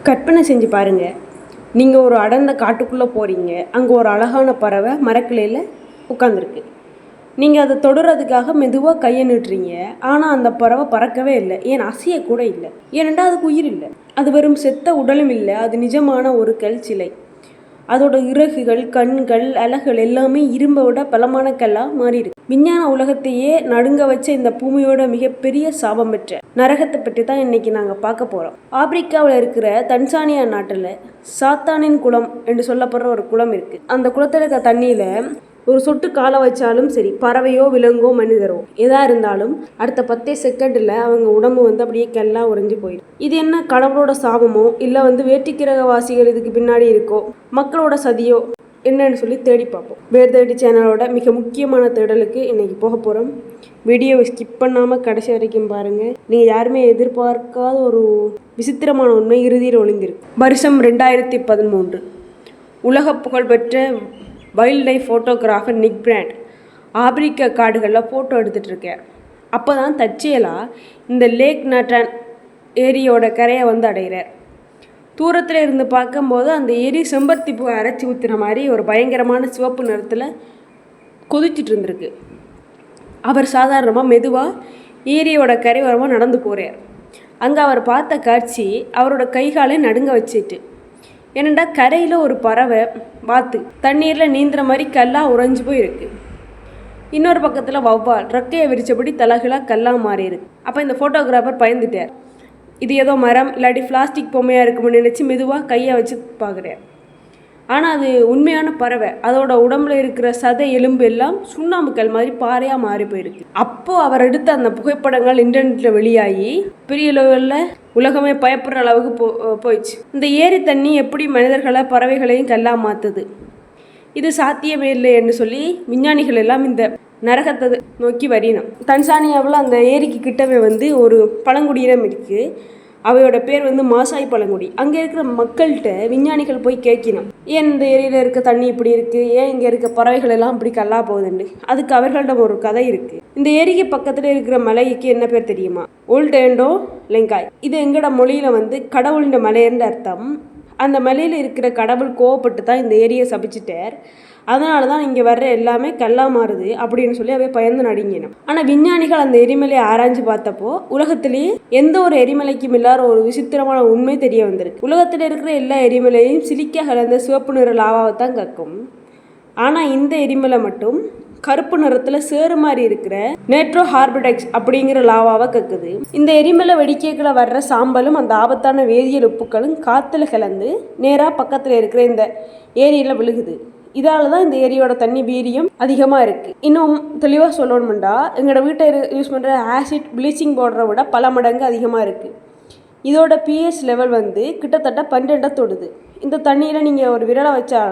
கற்பனை செஞ்சு பாருங்கள். நீங்கள் ஒரு அடர்ந்த காட்டுக்குள்ளே போகிறீங்க. அங்கே ஒரு அழகான பறவை மரக்கிளையில் உட்காந்துருக்கு. நீங்கள் அதை தொடுறதுக்காக மெதுவாக கையை நீட்டுறீங்க. ஆனால் அந்த பறவை பறக்கவே இல்லை, ஏன் அசையக்கூட இல்லை. ஏனென்றால் அதுக்கு உயிர் இல்லை. அது வெறும் செத்த உடலும் இல்லை, அது நிஜமான ஒரு கல் சிலை. அதோட இறகுகள், கண்கள், அலகுகள் எல்லாமே இரும்பை விட பலமான கல்லாக மாறி இருக்கு. விஞ்ஞான உலகத்தையே நடுங்க வச்ச இந்த பூமியோட மிகப்பெரிய சாபம் பெற்ற நரகத்தை பற்றி தான் இன்னைக்கு நாங்கள் பார்க்க போகிறோம். ஆப்பிரிக்காவில் இருக்கிற தன்சானியா நாட்டில் சாத்தானின் குளம் என்று சொல்லப்படுற ஒரு குளம் இருக்கு. அந்த குளத்தில் இருக்க தண்ணியில் ஒரு சொட்டு காலை வச்சாலும் சரி, பறவையோ விலங்கோ மனிதரோ எதா இருந்தாலும் அடுத்த 10 செகண்டில் அவங்க உடம்பு அப்படியே கெல்லாம் உறைஞ்சு போயிடும். இது என்ன கடவுளோட சாபமோ இல்லை வேற்றிக்கிரகவாசிகள் இதுக்கு பின்னாடி இருக்கோ, மக்களோட சதியோ என்னன்னு சொல்லி தேடி பார்ப்போம். வேர் தேடி சேனலோட மிக முக்கியமான தேடலுக்கு இன்னைக்கு போக போகிறோம். வீடியோவை ஸ்கிப் பண்ணாமல் கடைசி வரைக்கும் பாருங்கள். நீங்கள் யாருமே எதிர்பார்க்காத ஒரு விசித்திரமான உண்மை இறுதியில் ஒளிந்திருக்கு. வருஷம் 2013. உலக புகழ்பெற்ற வைல்ட் லைஃப் ஃபோட்டோகிராஃபர் நிக் பிராண்ட் ஆப்பிரிக்க காடுகளில் ஃபோட்டோ எடுத்துகிட்ருக்கார். அப்போ தான் தற்செயலாக இந்த லேக் நாட்ரான் ஏரியோட கரையை அடைகிறார். தூரத்தில் இருந்து பார்க்கும்போது அந்த ஏரி செம்பருத்தி பூ அரைச்சி ஊற்றுற மாதிரி ஒரு பயங்கரமான சிவப்பு நிறத்தில் கொதிச்சுட்டு இருந்திருக்கு. அவர் சாதாரணமாக மெதுவாக ஏரியோட கரையோரமாக நடந்து போகிறார். அங்கே அவர் பார்த்த காட்சி அவரோட கைகாலை நடுங்க வச்சுட்டு. ஏனெண்டா கரையில் ஒரு பறவை வாத்து தண்ணீரில் நீந்துற மாதிரி கல்லாக உறைஞ்சி போயிருக்கு. இன்னொரு பக்கத்தில் வௌவால் ரெக்கையை விரிச்சபடி தலகலாக கல்லாக மாறி இருக்கு. அப்போ இந்த ஃபோட்டோகிராஃபர் பயந்துட்டார். இது ஏதோ மரம் இல்லாட்டி பிளாஸ்டிக் பொம்மையாக இருக்கும்னு நினச்சி மெதுவாக கையை வச்சு பார்க்குறார். ஆனால் அது உண்மையான பறவை. அதோட உடம்புல இருக்கிற சதை எலும்பு எல்லாம் சுண்ணாம்புக்கல் மாதிரி பாறையாக மாறி போயிருக்கு. அப்போது அவர் எடுத்த அந்த புகைப்படங்கள் இன்டர்நெட்டில் வெளியாகி பெரிய லெவலில் உலகமே பயப்படுற அளவுக்கு போயிடுச்சு. இந்த ஏரி தண்ணி எப்படி மனிதர்களை பறவைகளையும் கல்லாக மாற்றுது, இது சாத்தியமே இல்லை என்று சொல்லி விஞ்ஞானிகள் எல்லாம் இந்த நரகத்தை நோக்கி வரினோம். தன்சானியாவில் அந்த ஏரிக்கு கிட்டவே ஒரு பழங்குடியினம் இருக்குது. அவையோட பேர் மாசாய் பழங்குடி. அங்கே இருக்கிற மக்கள்கிட்ட விஞ்ஞானிகள் போய் கேட்கணும், ஏன் இந்த ஏரியில் இருக்க தண்ணி இப்படி இருக்குது, ஏன் இங்கே இருக்க பறவைகள் எல்லாம் இப்படி கல்லா போகுதுன்னு. அதுக்கு அவர்களிடம் ஒரு கதை இருக்குது. இந்த ஏரிக்கு பக்கத்தில் இருக்கிற மலைக்கு என்ன பேர் தெரியுமா? ஓல்டேண்டோ லெங்காய். இது எங்களோட மொழியில் கடவுளின் மலைன்ற அர்த்தம். அந்த மலையில் இருக்கிற கடவுள் கோவப்பட்டு தான் இந்த ஏரியை சபிச்சிட்டார். அதனால தான் இங்கே வர்ற எல்லாமே கல்லா மாறுது அப்படின்னு சொல்லி அவை பயந்து நடுங்கினோம். ஆனால் விஞ்ஞானிகள் அந்த எரிமலையை ஆராய்ஞ்சு பார்த்தப்போ உலகத்திலேயே எந்த ஒரு எரிமலைக்கும் இல்லாத ஒரு விசித்திரமான உண்மை தெரிய வந்திருக்கு. உலகத்தில் இருக்கிற எல்லா எரிமலையும் சிலிக்கா கலந்த சிவப்பு நிற லாவாவை தான் கக்கும். ஆனால் இந்த எரிமலை மட்டும் கருப்பு நிறத்தில் சேறு மாதிரி இருக்கிற நேட்ரோ ஹார்பிடைக்ஸ் அப்படிங்கிற லாவாவை கக்குது. இந்த எரிமலை வெடிக்கைகளை வர்ற சாம்பலும் அந்த ஆபத்தான வேதியியல் உப்புக்களும் காற்றுல கலந்து நேராக பக்கத்தில் இருக்கிற இந்த ஏரியில் விழுகுது. இதால் தான் இந்த ஏரியோட தண்ணி வீரியம் அதிகமாக இருக்குது. இன்னும் தெளிவாக சொல்லணும்டா, எங்களோட வீட்டை யூஸ் பண்ணுற ஆசிட் ப்ளீச்சிங் பவுடரை விட பல மடங்கு அதிகமாக இருக்குது. இதோட pH லெவல் கிட்டத்தட்ட 12 தொடுது. இந்த தண்ணியில் நீங்கள் ஒரு விரலை வச்சா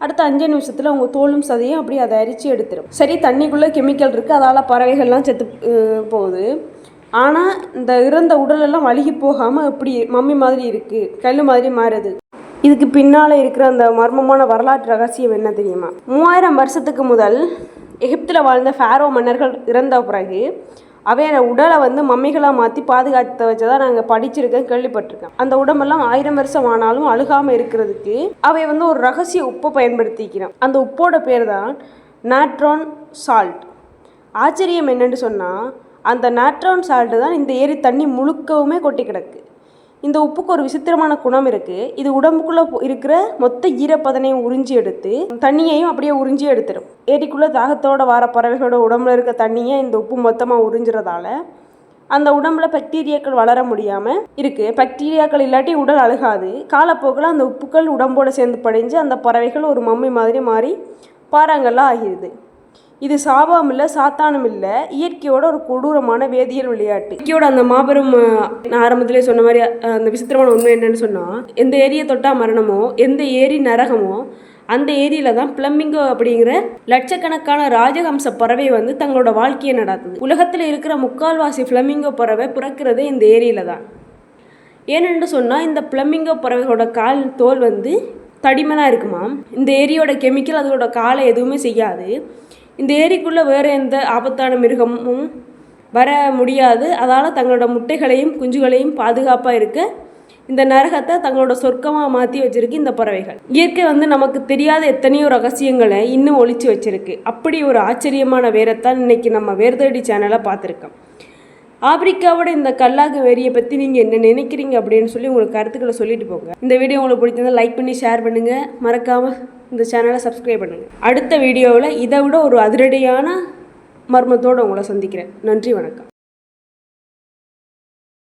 அடுத்த 5 நிமிஷத்தில் உங்கள் தோலும் சதையும் அப்படி அதை அரிச்சு எடுத்துடும். சரி, தண்ணிக்குள்ளே கெமிக்கல் இருக்குது, அதால் பறவைகள்லாம் செத்து போகுது. ஆனால் இந்த இறந்த உடலெல்லாம் வழுகி போகாமல் இப்படி மம்மி மாதிரி இருக்குது, கல் மாதிரி மாறுது. இதுக்கு பின்னால் இருக்கிற அந்த மர்மமான வரலாற்று ரகசியம் என்ன தெரியுமா? 3000 வருஷத்துக்கு முதல் எகிப்தில் வாழ்ந்த ஃபேரோ மன்னர்கள் இறந்த பிறகு அவையோட உடலை மம்மிகளாக மாற்றி பாதுகாத்து வச்சதாக நாங்கள் படிச்சிருக்கேன், கேள்விப்பட்டிருக்கேன். அந்த உடம்பெல்லாம் 1000 வருஷம் ஆனாலும் அழுகாமல் இருக்கிறதுக்கு அவை ஒரு ரகசிய உப்பை பயன்படுத்திக்கிறோம். அந்த உப்போட பேர் தான் நாட்ரான் சால்ட். ஆச்சரியம் என்னென்னு சொன்னால், அந்த நாட்ரான் சால்ட்டு தான் இந்த ஏரி தண்ணி முழுக்கவுமே கொட்டி கிடக்கு. இந்த உப்புக்கு ஒரு விசித்திரமான குணம் இருக்குது. இது உடம்புக்குள்ளே இருக்கிற மொத்த ஈரப்பதனையும் உறிஞ்சி எடுத்து தண்ணியையும் அப்படியே உறிஞ்சி எடுத்துடும். ஏரிக்குள்ளே தாகத்தோடு வர பறவைகளோட உடம்புல இருக்க தண்ணியை இந்த உப்பு மொத்தமாக உறிஞ்சுறதால அந்த உடம்புல பாக்டீரியாக்கள் வளர முடியாமல் இருக்குது. பாக்டீரியாக்கள் இல்லாட்டி உடல் அழுகாது. காலப்போக்கில் அந்த உப்புக்கள் உடம்போடு சேர்ந்து படிஞ்சு அந்த பறவைகள் ஒரு மம்மி மாதிரி மாறி பாறாங்கல்லாம் ஆகிடுது. இது சாபம் இல்லை, சாத்தானும் இல்லை, இயற்கையோட ஒரு கொடூரமான வேதியியல் விளையாட்டு. இயற்கையோட அந்த மாபெரும், நான் ஆரம்பத்திலே சொன்ன மாதிரி அந்த விசித்திரமான உண்மை என்னன்னு சொன்னால், எந்த ஏரியை தொட்டால் மரணமோ, எந்த ஏரி நரகமோ, அந்த ஏரியில் தான் பிளமிங்கோ அப்படிங்கிற லட்சக்கணக்கான ராஜஹம்ச பறவை தங்களோட வாழ்க்கையை நடாத்துது. உலகத்தில் இருக்கிற முக்கால்வாசி பிளமிங்கோ பறவை பிறக்கிறதே இந்த ஏரியில் தான். ஏனென்று சொன்னால், இந்த பிளமிங்கோ பறவைகளோட கால் தோல் தடிமனாக இருக்குமா. இந்த ஏரியோட கெமிக்கல் அதோட காலை எதுவுமே செய்யாது. இந்த ஏரிக்குள்ளே வேறு எந்த ஆபத்தான மிருகமும் வர முடியாது. அதால் தங்களோட முட்டைகளையும் குஞ்சுகளையும் பாதுகாப்பாக இருக்க இந்த நரகத்தை தங்களோட சொர்க்கமாக மாற்றி வச்சிருக்கு இந்த பறவைகள். இயற்கை நமக்கு தெரியாத எத்தனையோ ரகசியங்களை இன்னும் ஒளிச்சு வச்சிருக்கு. அப்படி ஒரு ஆச்சரியமான வேரைத்தான் இன்னைக்கு நம்ம வேர்தேடி சேனலை பார்த்துருக்கோம். ஆப்பிரிக்காவோட இந்த கல்லாகு வெறியை பற்றி நீங்கள் என்ன நினைக்கிறீங்க அப்படின்னு சொல்லி உங்களுக்கு கருத்துக்களை சொல்லிட்டு போங்க. இந்த வீடியோ உங்களுக்கு பிடிச்சிருந்தா லைக் பண்ணி ஷேர் பண்ணுங்கள். மறக்காமல் இந்த சேனலை சப்ஸ்கிரைப் பண்ணுங்கள். அடுத்த வீடியோவில் இதை விட ஒரு அதிரடியான மர்மத்தோடு உங்களை சந்திக்கிறேன். நன்றி, வணக்கம்.